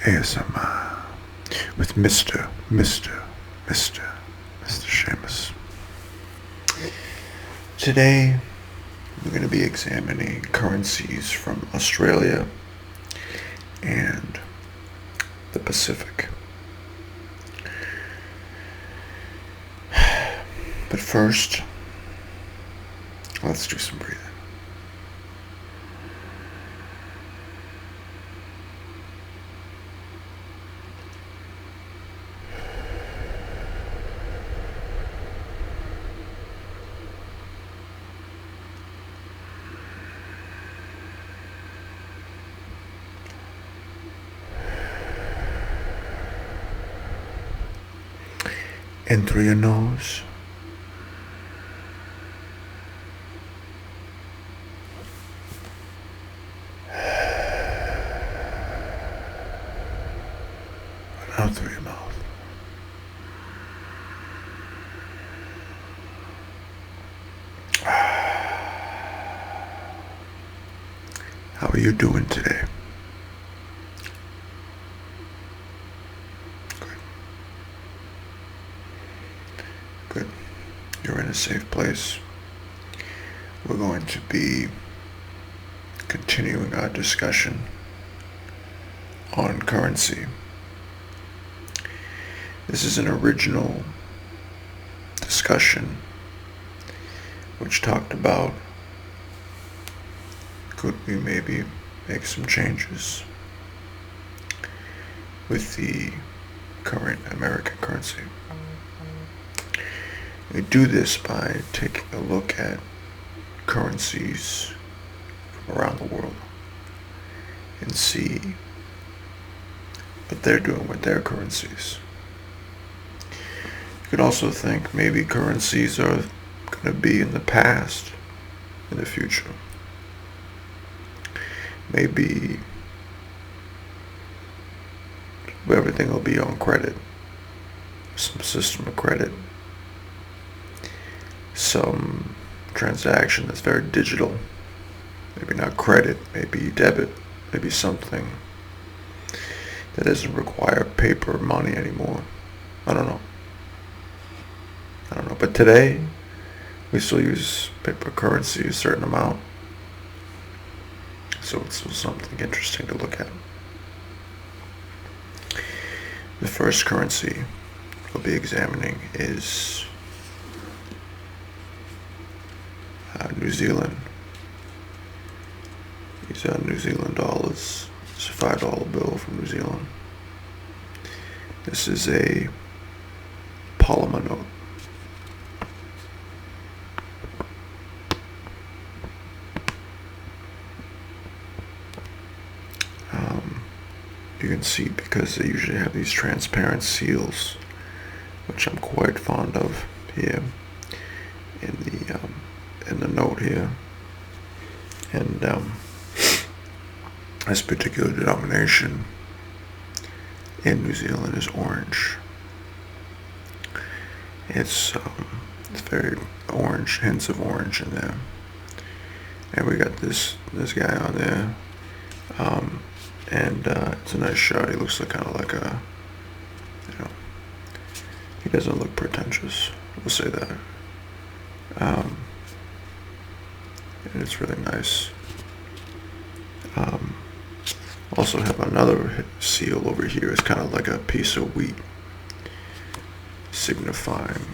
ASMR with Mr. Seamus. Today, we're going to be examining currencies from Australia and the Pacific. But first, let's do some breathing. In through your nose. And out through your mouth. How are you doing today? Good. You're in a safe place. We're going to be continuing our discussion on currency. This is an original discussion which talked about could we maybe make some changes with the current American currency. We do this by taking a look at currencies from around the world and see what they're doing with their currencies. You could also think maybe currencies are going to be in the past, in the future. Maybe everything will be on credit, some system of credit. Some transaction that's very digital, maybe not credit, maybe debit, maybe something that doesn't require paper money anymore. I don't know. But today, we still use paper currency a certain amount. So it's still something interesting to look at. The first currency we'll be examining is New Zealand. These are New Zealand dollars. It's a $5 bill from New Zealand. This is a polymer note. You can see because they usually have these transparent seals, which I'm quite fond of here in the note here, and this particular denomination in New Zealand is orange. It's very orange, hints of orange in there, and we got this guy on there, and it's a nice shot. He looks kind of like a, he doesn't look pretentious. We'll say that. And it's really nice. Also have another seal over here. It's kind of like a piece of wheat, signifying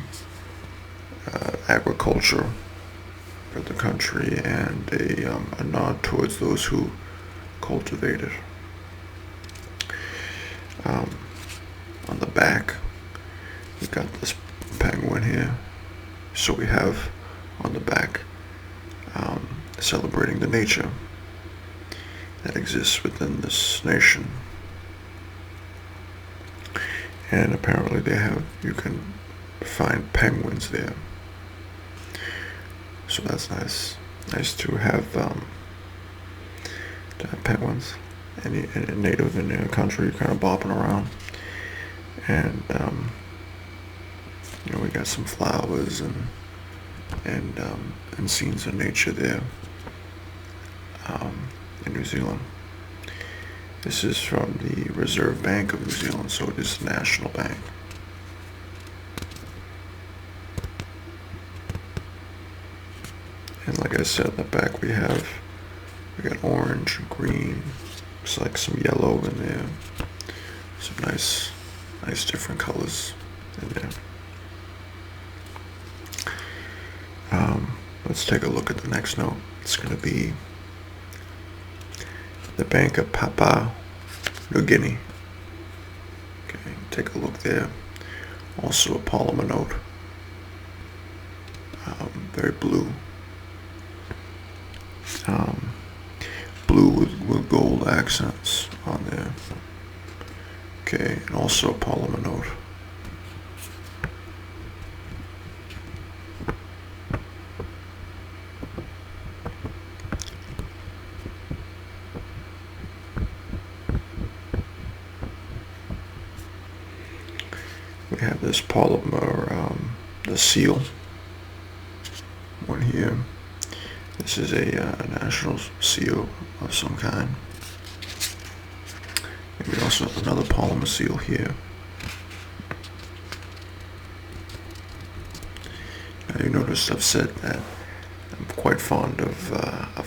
agriculture for the country and a nod towards those who cultivate it. On the back, we got this penguin here. So we have on the back celebrating the nature that exists within this nation. And apparently you can find penguins there. So that's nice. Nice to have penguins and native in their country kind of bopping around. And we got some flowers and scenes of nature there in New Zealand. This is from the Reserve Bank of New Zealand, so it is the national bank. And like I said, in the back we got orange and green. Looks like some yellow in there. Some nice different colors in there. Let's take a look at the next note. It's going to be the Bank of Papua New Guinea. Okay, take a look there. Also a polymer note. Very blue. Blue with gold accents on there. Okay, and also a polymer note. We have this polymer, the seal one here. This is a national seal of some kind. And we also have another polymer seal here. Now you notice I've said that I'm quite fond of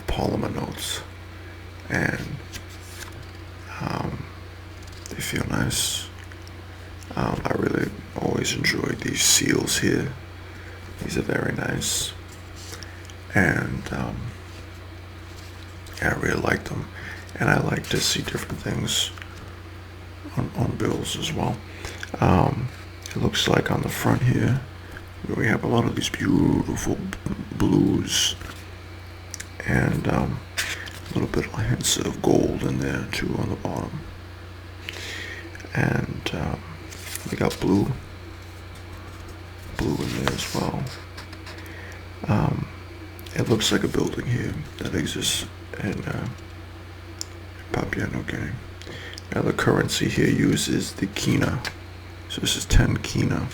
polymer notes, and they feel nice. I really always enjoyed these seals here. These are very nice, and I really like them, and I like to see different things on bills as well. It looks like on the front here we have a lot of these beautiful blues, and a little bit of hints of gold in there too on the bottom, and we got blue in there as well. It looks like a building here that exists in Papua New Guinea. Now the currency here used is the Kina. So this is 10 Kina.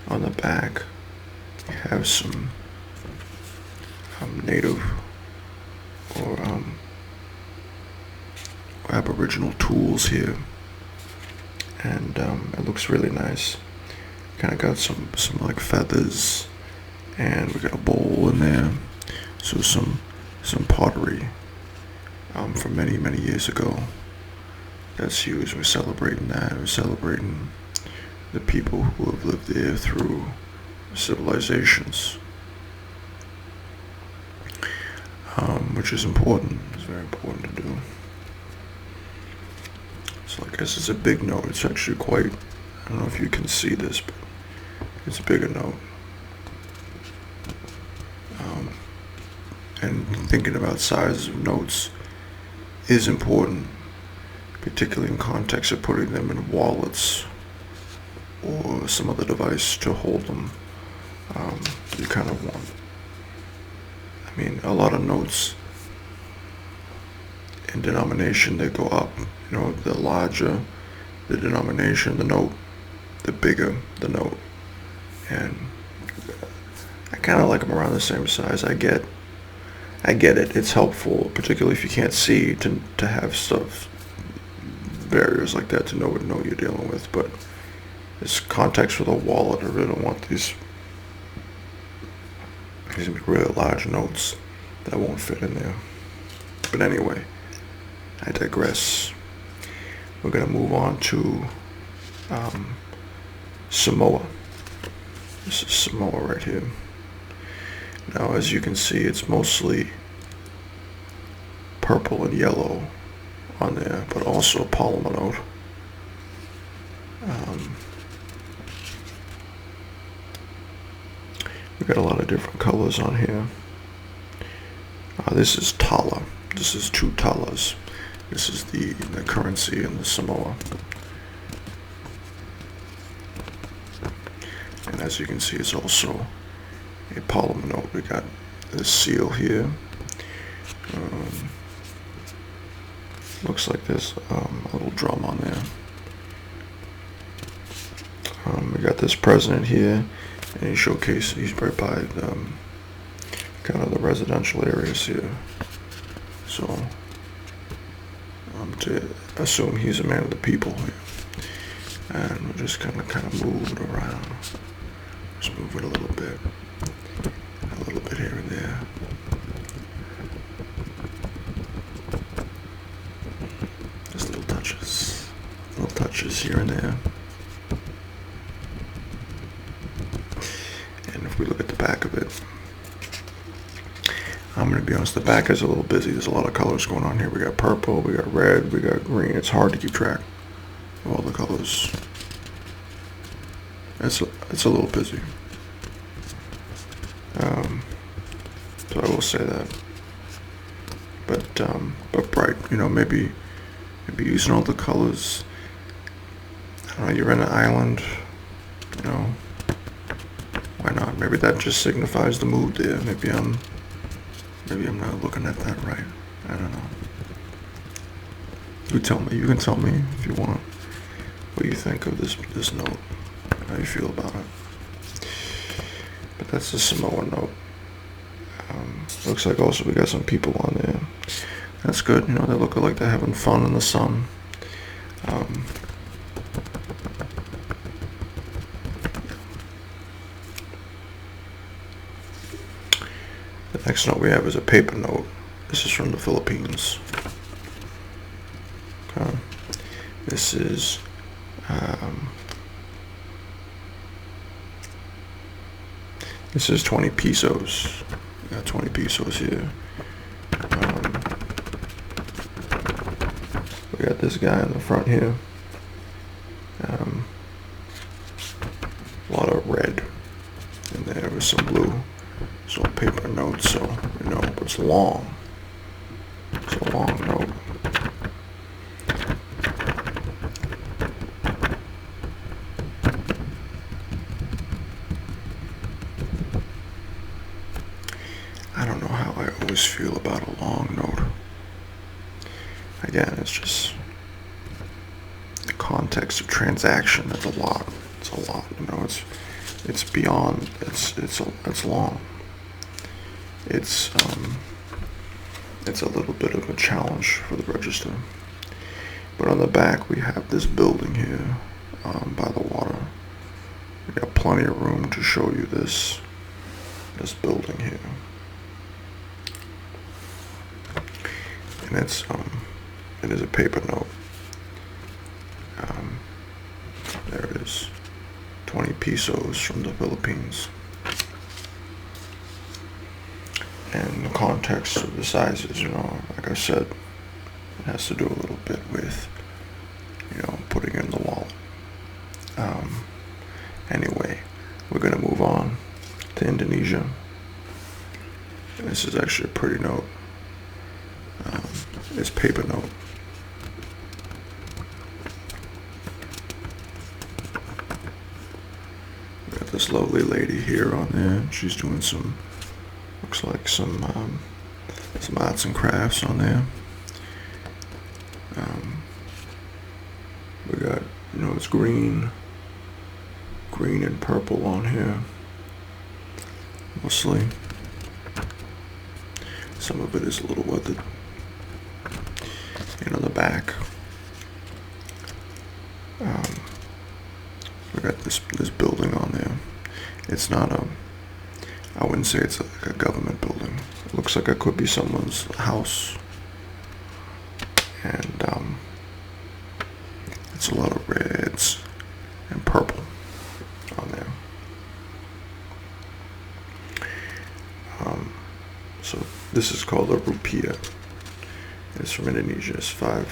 On the back, we have some native or Aboriginal tools here, and it looks really nice. Kind of got some like feathers, and we got a bowl in there. So some pottery from many years ago that's used. We're celebrating that. We're celebrating the people who have lived there through civilizations, which is important. It's very important to do. So I guess it's a big note. It's actually quite, I don't know if you can see this, but it's a bigger note. And thinking about sizes of notes is important, particularly in context of putting them in wallets or some other device to hold them. You kind of want, I mean, a lot of notes in denomination, they go up. You know, the larger the denomination, the note, the bigger the note. And I kind of like them around the same size. I get it. It's helpful, particularly if you can't see, to have stuff, barriers like that, to know what note you're dealing with. But this context with a wallet, I really don't want these gonna be really large notes that won't fit in there. But anyway, I digress. We're gonna move on to Samoa. This is Samoa right here. Now, as you can see, it's mostly purple and yellow on there, but also a polymer note. We got a lot of different colors on here. This is tala. This is 2 talas. This is the currency in the Samoa. And as you can see, it's also a polymer note. We got this seal here. Looks like there's a little drum on there. We got this president here, and he's right by kind of the residential areas here. So to assume he's a man of the people here. And we're just gonna kind of move it around. Just move it a little bit here and there. Just little touches here and there. And if we look at the back of it, I'm going to be honest, the back is a little busy. There's a lot of colors going on here. We got purple, we got red, we got green. It's hard to keep track of all the colors. It's a little busy. So I will say that. But bright, maybe using all the colors. I don't know, you're in an island, why not? Maybe that just signifies the mood there. Maybe I'm not looking at that right. I don't know. You can tell me if you want what you think of this note, how you feel about it. But that's the Samoa note. Looks like also we got some people on there. That's good. They look like they're having fun in the sun. The next note we have is a paper note. This is from the Philippines. Okay. This is this is 20 pesos. We got 20 pesos here. We got this guy in the front here. A lot of red in there with some blue. So paper note, so it's long. It's a long note. I don't know how I always feel about a long note. Again, it's just the context of transaction. It's a lot. It's a lot. It's beyond. It's long. It's a little bit of a challenge for the register. But on the back we have this building here by the water. We got plenty of room to show you this building here. And it is a paper note. There it is. 20 pesos from the Philippines. And the context of the sizes, like I said, it has to do a little bit with, putting in the wallet. Anyway, we're going to move on to Indonesia. And this is actually a pretty note. It's paper note. We got this lovely lady here on there. She's doing looks like some arts and crafts on there. We got, it's green and purple on here, mostly. Some of it is a little weathered. And on the back, we got this building on there. It's not I wouldn't say it's like a government building. It looks like it could be someone's house. And it's a lot of reds and purple on there. So this is called a rupiah. It's from Indonesia. It's five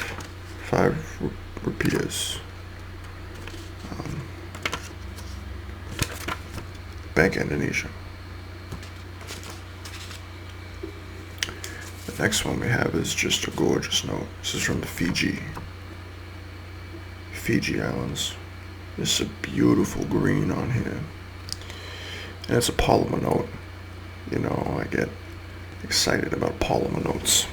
rupiahs. Bank Indonesia. The next one we have is just a gorgeous note. This is from the Fiji Islands. This is a beautiful green on here. And it's a polymer note. I get excited about polymer notes.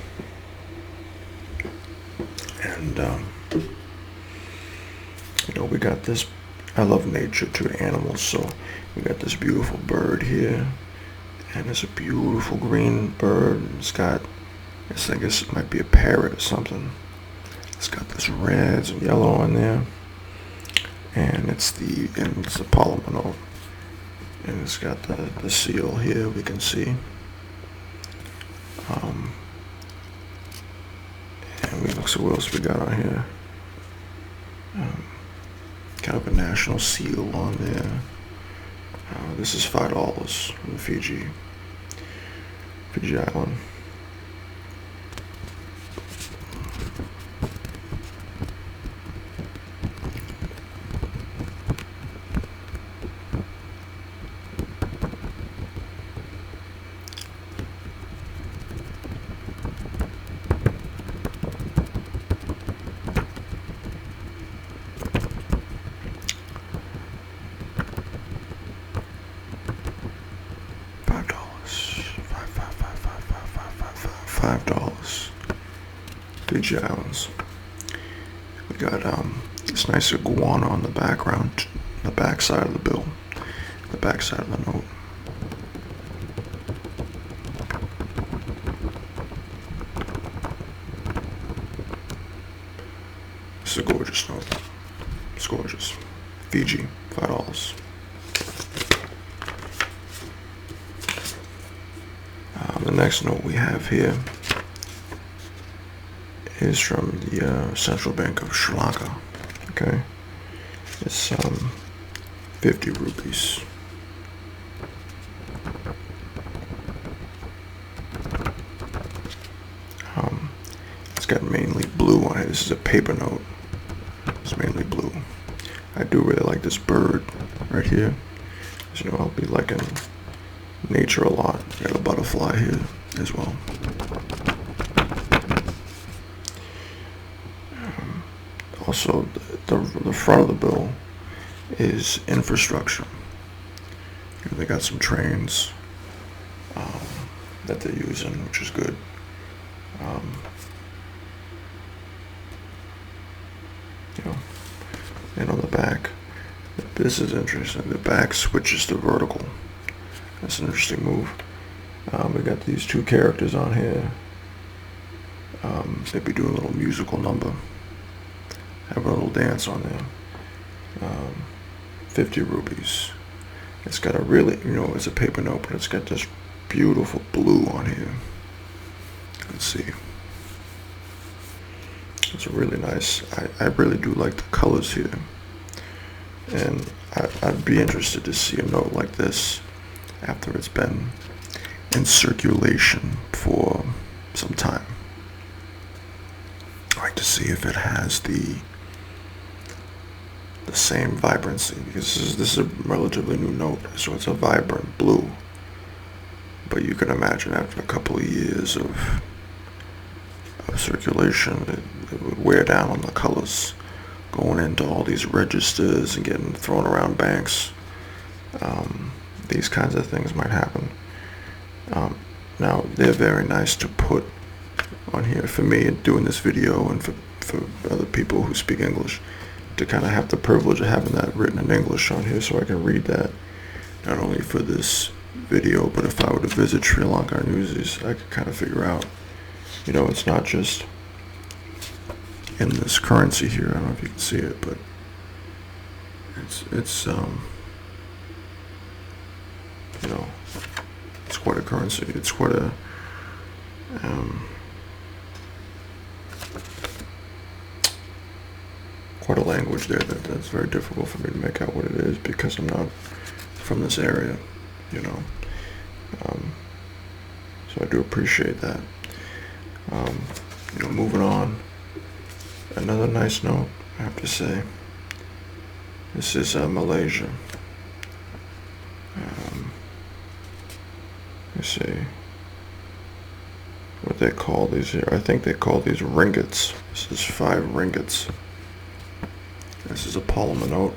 And, we got this. I love nature too, animals. So we got this beautiful bird here. And it's a beautiful green bird. It's got, I guess it might be a parrot or something. It's got this reds and yellow on there, and it's the polymer note, and it's got the seal here. We can see, and we look. So what else we got on here? Kind of a national seal on there. This is $5 from Fiji Island. $5. Fiji Islands. We got this nice iguana on the background, the back side of the bill, the back side of the note. It's a gorgeous note. It's gorgeous. Fiji, $5. The next note we have here is from the Central Bank of Sri Lanka. Okay, it's 50 rupees. It's got mainly blue on it. This is a paper note. It's mainly blue. I do really like this bird right here. As you know, I'll be liking nature a lot. Got a butterfly here as well. Also, the front of the bill is infrastructure. They got some trains that they're using, which is good. And on the back, this is interesting. The back switches to vertical. That's an interesting move. We got these two characters on here. They'd be doing a little musical number. Have a little dance on there. 50 rupees. It's got a really, it's a paper note, but it's got this beautiful blue on here. Let's see. It's really nice. I really do like the colors here. And I'd be interested to see a note like this after it's been in circulation for some time. I like to see if it has the same vibrancy, because this is a relatively new note, so it's a vibrant blue. But you can imagine after a couple of years of circulation, it would wear down on the colors, going into all these registers and getting thrown around banks. These kinds of things might happen. Now, they're very nice to put on here for me doing this video, and for other people who speak English, to kind of have the privilege of having that written in English on here, so I can read that not only for this video, but if I were to visit Sri Lanka and use these, I could kind of figure out, it's not just in this currency here. I don't know if you can see it, but it's quite a currency. It's quite a language there that's very difficult for me to make out what it is, because I'm not from this area, so I do appreciate that. Moving on, another nice note, I have to say. This is Malaysia. Let's see what they call these here. I think they call these ringgits. This is 5 ringgits. This is a polymer note.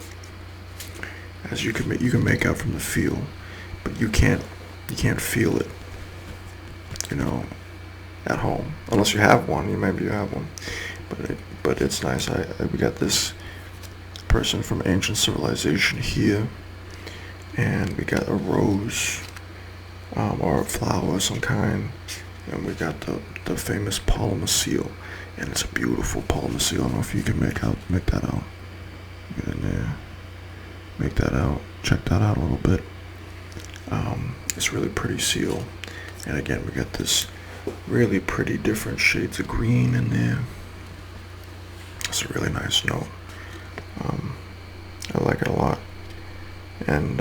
As you can make out from the feel, but you can't feel it, at home, unless you have one. Maybe you have one, but it's nice. We got this person from ancient civilization here, and we got a rose or a flower of some kind, And we got the famous polymer seal, and it's a beautiful polymer seal. I don't know if you can make that out. Get in there, make that out. Check that out a little bit. It's really pretty seal, and again we got this really pretty different shades of green in there. It's a really nice note. I like it a lot, and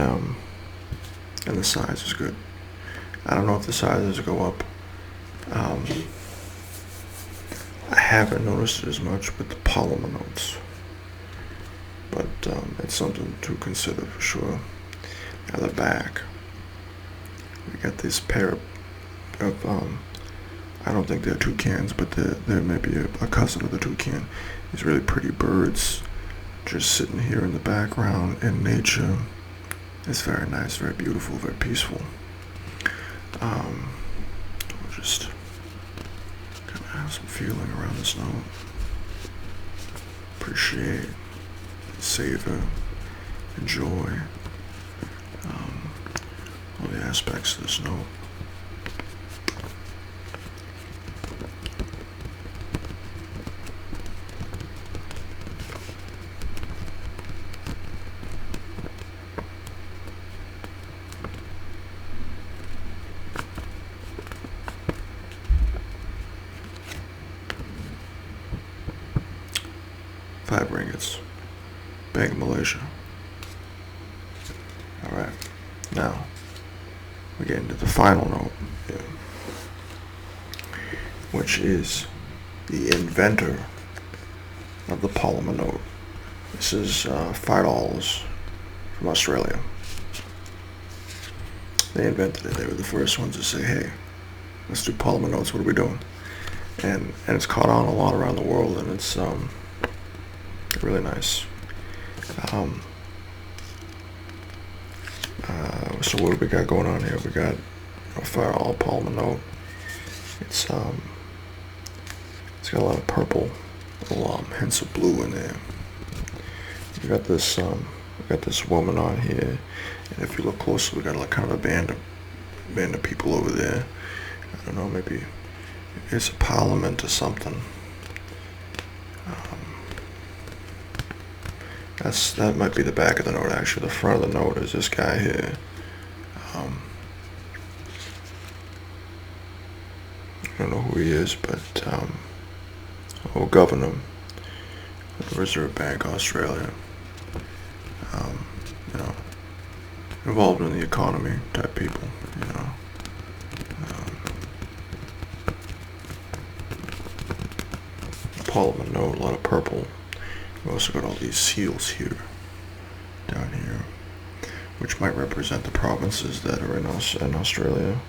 the size is good. I don't know if the sizes go up. I haven't noticed it as much with the polymer notes, but it's something to consider for sure. At the back, we got this pair of I don't think they're toucans, but they're maybe a cousin of the toucan. These really pretty birds just sitting here in the background in nature. It's very nice, very beautiful, very peaceful. We'll just kind of have some feeling around this note. Appreciate, savor, enjoy all the aspects of this note. Five ringgits. Bank of Malaysia. Alright. Now, we get into the final note, which is the inventor of the polymer note. This is $5 from Australia. They invented it. They were the first ones to say, hey, let's do polymer notes. What are we doing? And it's caught on a lot around the world, and it's really nice. So what do we got going on here? We got a $5 polymer note. It's got a lot of purple, little hints of blue in there. We got this woman on here, and if you look closely, we got like kind of a band of people over there. I don't know, maybe it's a parliament or something. That might be the back of the note. Actually, the front of the note is this guy here. I don't know who he is, but governor of the Reserve Bank of Australia. Involved in the economy type people. Parliament note, a lot of purple. We also got all these seals here, down here, which might represent the provinces that are in Australia.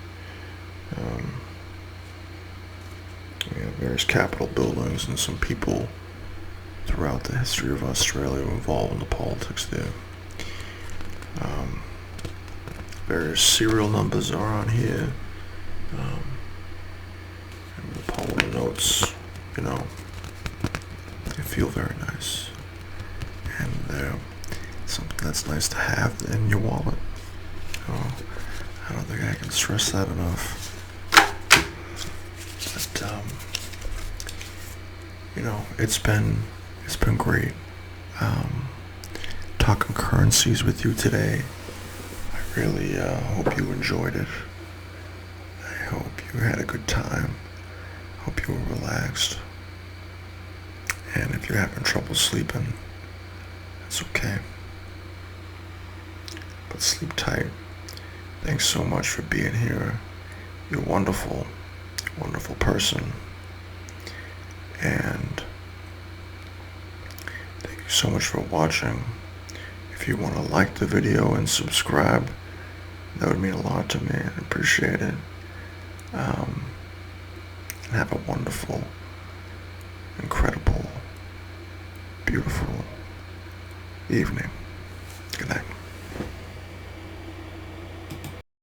We have various capital buildings and some people throughout the history of Australia involved in the politics there. Various serial numbers are on here. And the polymer notes, they feel very nice. And they're something that's nice to have in your wallet. I don't think I can stress that enough. But it's been great talking currencies with you today. I really hope you enjoyed it. I hope you had a good time. Hope you were relaxed. And if you're having trouble sleeping, it's okay. But sleep tight. Thanks so much for being here. You're wonderful. Wonderful person. And thank you so much for watching. If you want to like the video and subscribe, that would mean a lot to me. I appreciate it. And have a wonderful, incredible, beautiful evening.